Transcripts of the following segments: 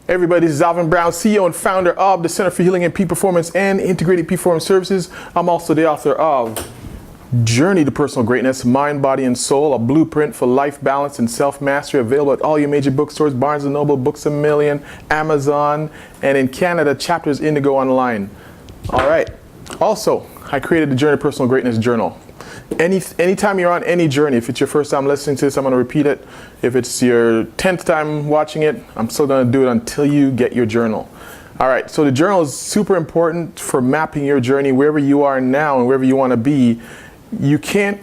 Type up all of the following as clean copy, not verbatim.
Everybody, this is Alvin Brown, CEO and founder of the Center for Healing and Peak Performance and Integrated Peak Performance Services. I'm also the author of Journey to Personal Greatness, Mind, Body, and Soul, a blueprint for life balance and self-mastery, available at all your major bookstores, Barnes & Noble, Books A Million, Amazon, and in Canada, Chapters Indigo Online. All right. Also, I created the Journey to Personal Greatness Journal. Anytime you're on any journey, if it's your first time listening to this, I'm going to repeat it. If it's your 10th time watching it, I'm still going to do it until you get your journal. All right, so the journal is super important for mapping your journey wherever you are now and wherever you want to be. You can't,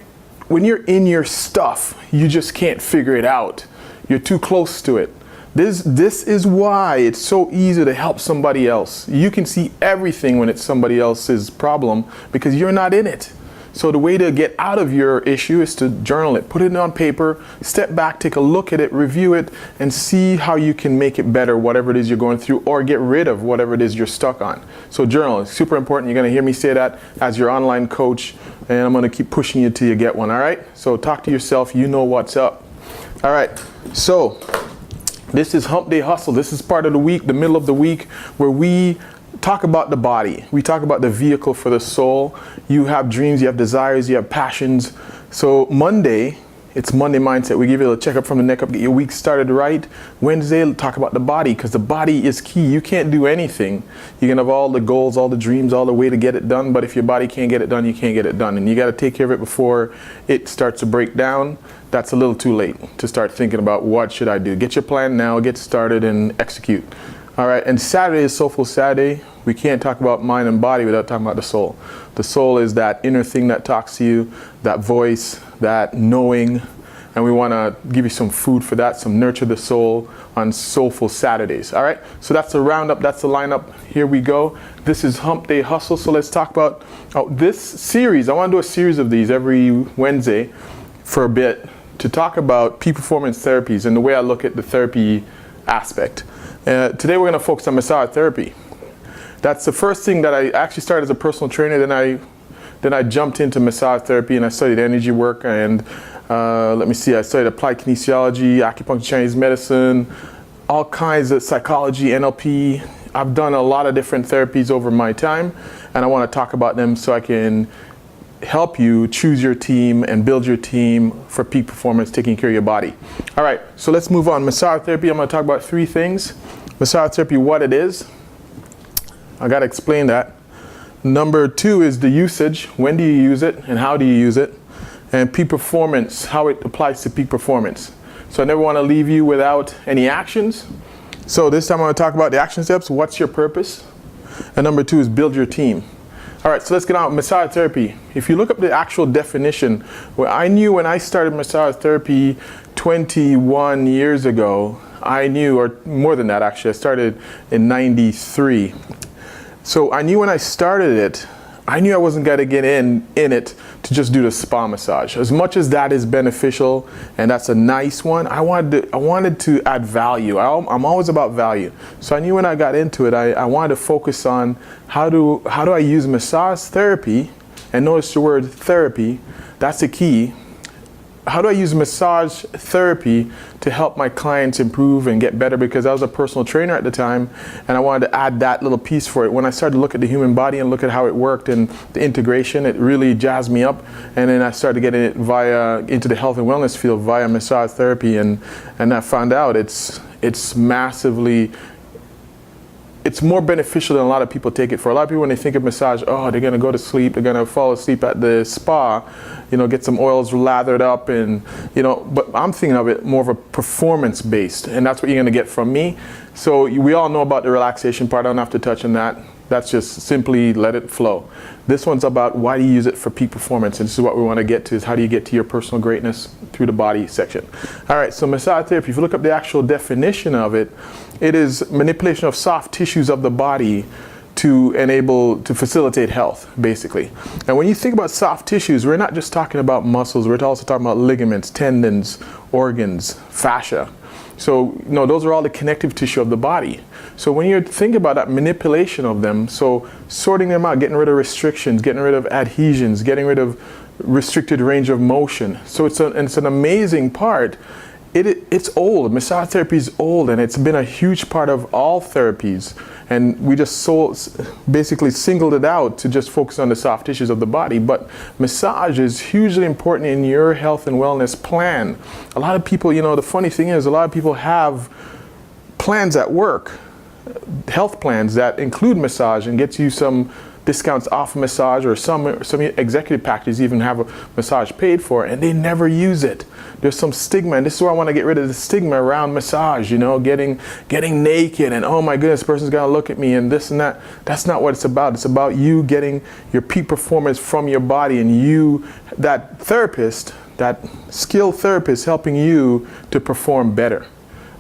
when you're in your stuff, you just can't figure it out. You're too close to it. This is why it's so easy to help somebody else. You can see everything when it's somebody else's problem because you're not in it. So the way to get out of your issue is to journal it, put it on paper, step back, take a look at it, review it, and see how you can make it better, whatever it is you're going through, or get rid of whatever it is you're stuck on. So journal is super important. You're going to hear me say that as your online coach, and I'm going to keep pushing you till you get one, all right? So talk to yourself. You know what's up. All right, so this is Hump Day Hustle. This is part of the week, the middle of the week, where we talk about the body. We talk about the vehicle for the soul. You have dreams, you have desires, you have passions. So Monday, it's Monday Mindset. We give you a checkup from the neck up, get your week started right. Wednesday, talk about the body, because the body is key. You can't do anything. You can have all the goals, all the dreams, all the way to get it done, but if your body can't get it done, you can't get it done. And you got to take care of it before it starts to break down. That's a little too late to start thinking about what should I do. Get your plan now, get started, and execute. All right, and Saturday is Soulful Saturday. We can't talk about mind and body without talking about the soul. The soul is that inner thing that talks to you, that voice, that knowing, and we want to give you some food for that, some nurture the soul on Soulful Saturdays. All right, so that's the roundup, that's the lineup. Here we go. This is Hump Day Hustle. So let's talk about this series. I want to do a series of these every Wednesday for a bit to talk about peak performance therapies and the way I look at the therapy aspect. Today we're going to focus on massage therapy. That's the first thing that I actually started as a personal trainer. Then I jumped into massage therapy and I studied energy work and I studied applied kinesiology, acupuncture, Chinese medicine, all kinds of psychology, NLP. I've done a lot of different therapies over my time, and I want to talk about them so I can help you choose your team and build your team for peak performance, taking care of your body. All right, so let's move on. Massage therapy, I'm going to talk about three things. Massage therapy, what it is. I got to explain that. Number two is the usage. When do you use it and how do you use it? And peak performance, how it applies to peak performance. So I never want to leave you without any actions. So this time I'm going to talk about the action steps. What's your purpose? And number two is build your team. All right, so let's get on with massage therapy. If you look up the actual definition, well, I knew when I started massage therapy 21 years ago, I knew, or more than that actually, I started in 93. So I knew when I started it, I knew I wasn't going to get in it to just do the spa massage. As much as that is beneficial and that's a nice one, I wanted to add value. I'm always about value. So I knew when I got into it, I wanted to focus on how do I use massage therapy, and notice the word therapy, that's the key. How do I use massage therapy to help my clients improve and get better? Because I was a personal trainer at the time and I wanted to add that little piece for it. When I started to look at the human body and look at how it worked and the integration, it really jazzed me up. And then I started getting it into the health and wellness field via massage therapy, and I found out it's massively, it's more beneficial than a lot of people take it for. A lot of people, when they think of massage, oh, they're gonna go to sleep, they're gonna fall asleep at the spa, get some oils lathered up, and but I'm thinking of it more of a performance based, and that's what you're gonna get from me. So we all know about the relaxation part. I don't have to touch on that. That's just simply let it flow. This one's about why do you use it for peak performance, and this is what we want to get to, is how do you get to your personal greatness through the body section. All right, so massage therapy, if you look up the actual definition of it, it is manipulation of soft tissues of the body to facilitate health, basically. And when you think about soft tissues, we're not just talking about muscles, we're also talking about ligaments, tendons, organs, fascia. So, those are all the connective tissue of the body. So when you think about that manipulation of them, so sorting them out, getting rid of restrictions, getting rid of adhesions, getting rid of restricted range of motion. So it's an amazing part It's old. Massage therapy is old, and it's been a huge part of all therapies. And we just basically singled it out to just focus on the soft tissues of the body. But massage is hugely important in your health and wellness plan. A lot of people, the funny thing is, a lot of people have plans at work, health plans that include massage and gets you some discounts off massage, or some executive packages even have a massage paid for, and they never use it. There's some stigma, and this is why I want to get rid of the stigma around massage, getting naked and, oh my goodness, this person's gonna look at me and this and that. That's not what it's about. It's about you getting your peak performance from your body, and you, that therapist, that skilled therapist, helping you to perform better.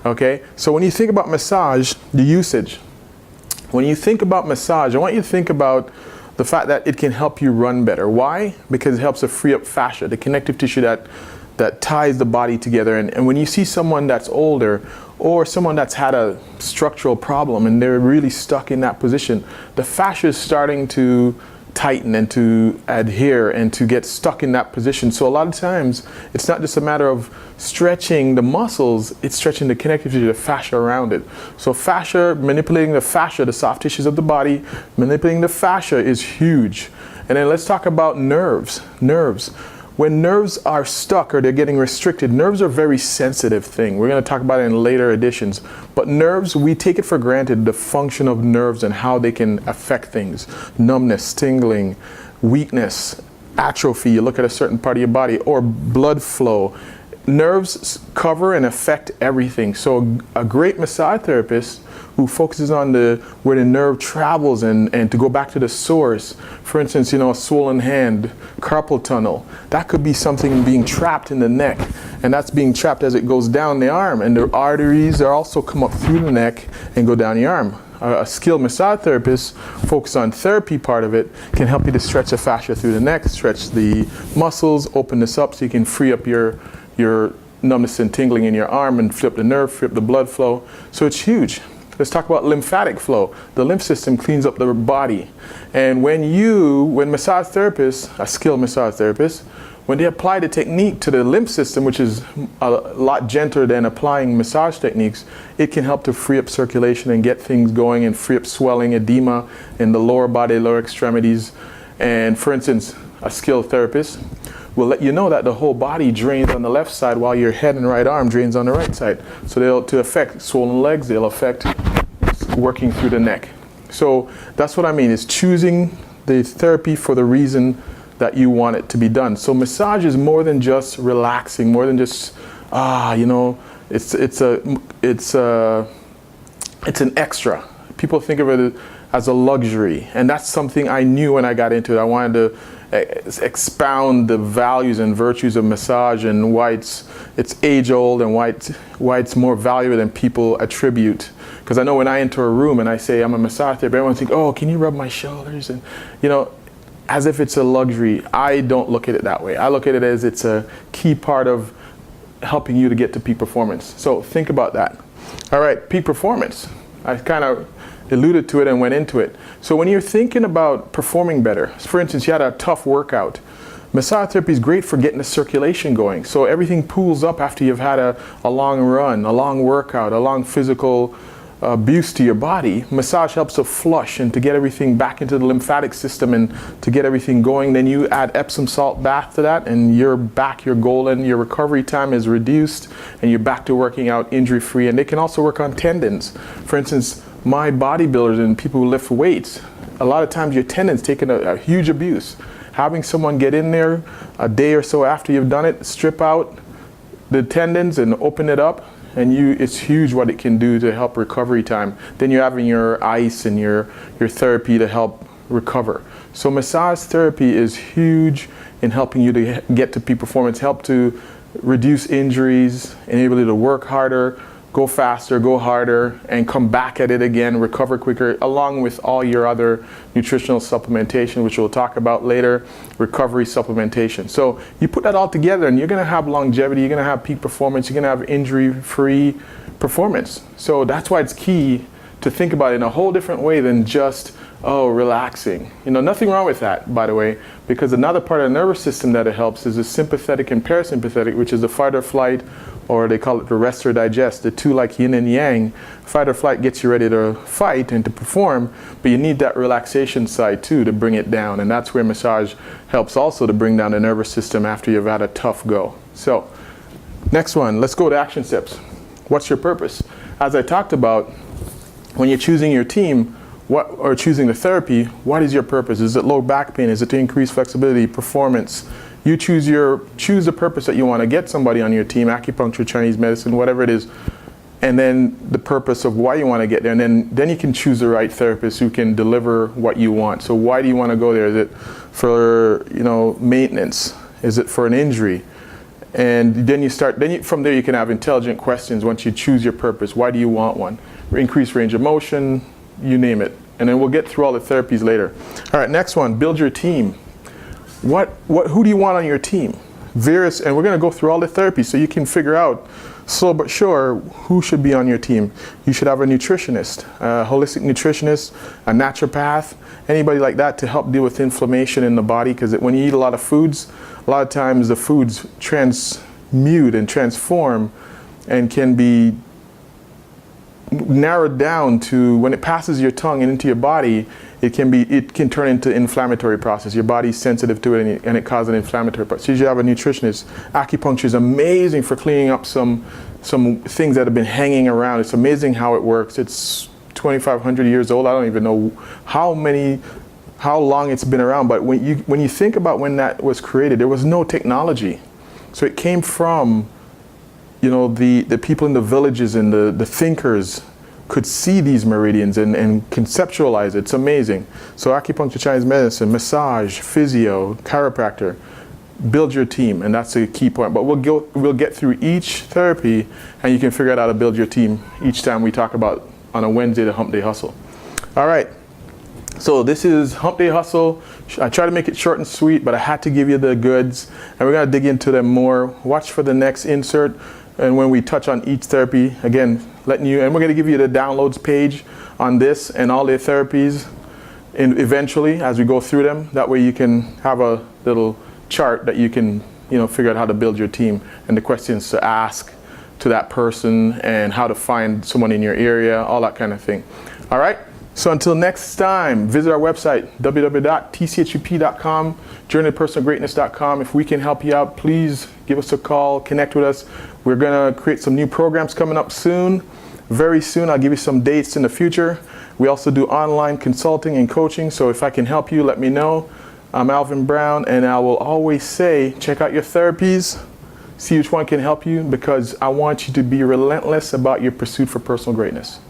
Okay, so when you think about massage, the usage, when you think about massage, I want you to think about the fact that it can help you run better. Why? Because it helps to free up fascia, the connective tissue that ties the body together. And when you see someone that's older, or someone that's had a structural problem and they're really stuck in that position, the fascia is starting to tighten and to adhere and to get stuck in that position. So a lot of times it's not just a matter of stretching the muscles, it's stretching the connective tissue, the fascia around it. So fascia, manipulating the fascia, the soft tissues of the body, manipulating the fascia is huge. And then let's talk about nerves. When nerves are stuck or they're getting restricted, nerves are a very sensitive thing. We're going to talk about it in later editions. But nerves, we take it for granted, the function of nerves and how they can affect things. Numbness, tingling, weakness, atrophy, you look at a certain part of your body, or blood flow. Nerves cover and affect everything. So a great massage therapist who focuses on where the nerve travels and to go back to the source. For instance, a swollen hand, carpal tunnel, that could be something being trapped in the neck, and that's being trapped as it goes down the arm, and the arteries are also come up through the neck and go down the arm. A skilled massage therapist focused on therapy part of it can help you to stretch the fascia through the neck, stretch the muscles, open this up so you can free up your numbness and tingling in your arm and flip the nerve, flip the blood flow. So it's huge. Let's talk about lymphatic flow. The lymph system cleans up the body. And when massage therapists, a skilled massage therapist, when they apply the technique to the lymph system, which is a lot gentler than applying massage techniques, it can help to free up circulation and get things going and free up swelling, edema in the lower body, lower extremities. And for instance, a skilled therapist will let you know that the whole body drains on the left side while your head and right arm drains on the right side. So to affect swollen legs, they'll affect working through the neck. So that's what I mean, is choosing the therapy for the reason that you want it to be done. So massage is more than just relaxing, more than just, it's an extra. People think of it as a luxury, and that's something I knew when I got into it. I wanted to expound the values and virtues of massage and why it's age old and why it's more valuable than people attribute. Because I know when I enter a room and I say I'm a massage therapist, everyone thinks, oh, can you rub my shoulders? And as if it's a luxury. I don't look at it that way. I look at it as it's a key part of helping you to get to peak performance. So think about that. All right, peak performance. I kind of alluded to it and went into it. So when you're thinking about performing better, for instance, you had a tough workout, massage therapy is great for getting the circulation going. So everything pools up after you've had a long run, a long workout, a long physical abuse to your body. Massage helps to flush and to get everything back into the lymphatic system and to get everything going. Then you add Epsom salt bath to that and you're back, you're golden, your recovery time is reduced and you're back to working out injury free. And they can also work on tendons. For instance, my bodybuilders and people who lift weights, a lot of times your tendons taking a huge abuse. Having someone get in there a day or so after you've done it, strip out the tendons and open it up, and it's huge what it can do to help recovery time. Then you're having your ice and your therapy to help recover. So massage therapy is huge in helping you to get to peak performance, help to reduce injuries, enable you to work harder, go faster, go harder, and come back at it again, recover quicker, along with all your other nutritional supplementation, which we'll talk about later, recovery supplementation. So you put that all together and you're gonna have longevity, you're gonna have peak performance, you're gonna have injury-free performance. So that's why it's key to think about it in a whole different way than just oh, relaxing. You know, nothing wrong with that, by the way, because another part of the nervous system that it helps is the sympathetic and parasympathetic, which is the fight or flight, or they call it the rest or digest, the two like yin and yang. Fight or flight gets you ready to fight and to perform, but you need that relaxation side too to bring it down, and that's where massage helps also to bring down the nervous system after you've had a tough go. So, next one, let's go to action steps. What's your purpose? As I talked about, when you're choosing your team, or choosing the therapy, what is your purpose? Is it low back pain? Is it to increase flexibility, performance? You choose the purpose that you want to get somebody on your team, acupuncture, Chinese medicine, whatever it is, and then the purpose of why you want to get there, and then you can choose the right therapist who can deliver what you want. So why do you want to go there? Is it for, you know, maintenance? Is it for an injury? And then from there you can have intelligent questions once you choose your purpose. Why do you want one? Increase range of motion, you name it. And then we'll get through all the therapies later. All right, next one, build your team. Who do you want on your team? And we're going to go through all the therapies so you can figure out, slow but sure, who should be on your team. You should have a nutritionist, a holistic nutritionist, a naturopath, anybody like that to help deal with inflammation in the body, because when you eat a lot of foods, a lot of times the foods transmute and transform and can be narrowed down to, when it passes your tongue and into your body, it can turn into inflammatory process. Your body's sensitive to it, and it causes an inflammatory process. So you should have a nutritionist. Acupuncture is amazing for cleaning up some things that have been hanging around. It's amazing how it works. It's 2,500 years old. I don't even know how long it's been around. But when you think about when that was created, there was no technology. So it came from, you know, the people in the villages and the thinkers could see these meridians and conceptualize it. It's amazing. So acupuncture, Chinese medicine, massage, physio, chiropractor, build your team, and that's a key point. But we'll get through each therapy, and you can figure out how to build your team each time we talk about on a Wednesday the Hump Day Hustle. All right. So this is Hump Day Hustle. I try to make it short and sweet, but I had to give you the goods, and we're gonna dig into them more. Watch for the next insert. And when we touch on each therapy, again, and we're going to give you the downloads page on this and all the therapies eventually as we go through them. That way you can have a little chart that you can, you know, figure out how to build your team and the questions to ask to that person and how to find someone in your area, all that kind of thing. All right? So until next time, visit our website, www.tchup.com, journeytopersonalgreatness.com. If we can help you out, please give us a call, connect with us. We're going to create some new programs coming up soon. Very soon, I'll give you some dates in the future. We also do online consulting and coaching, so if I can help you, let me know. I'm Alvin Brown, and I will always say, check out your therapies, see which one can help you, because I want you to be relentless about your pursuit for personal greatness.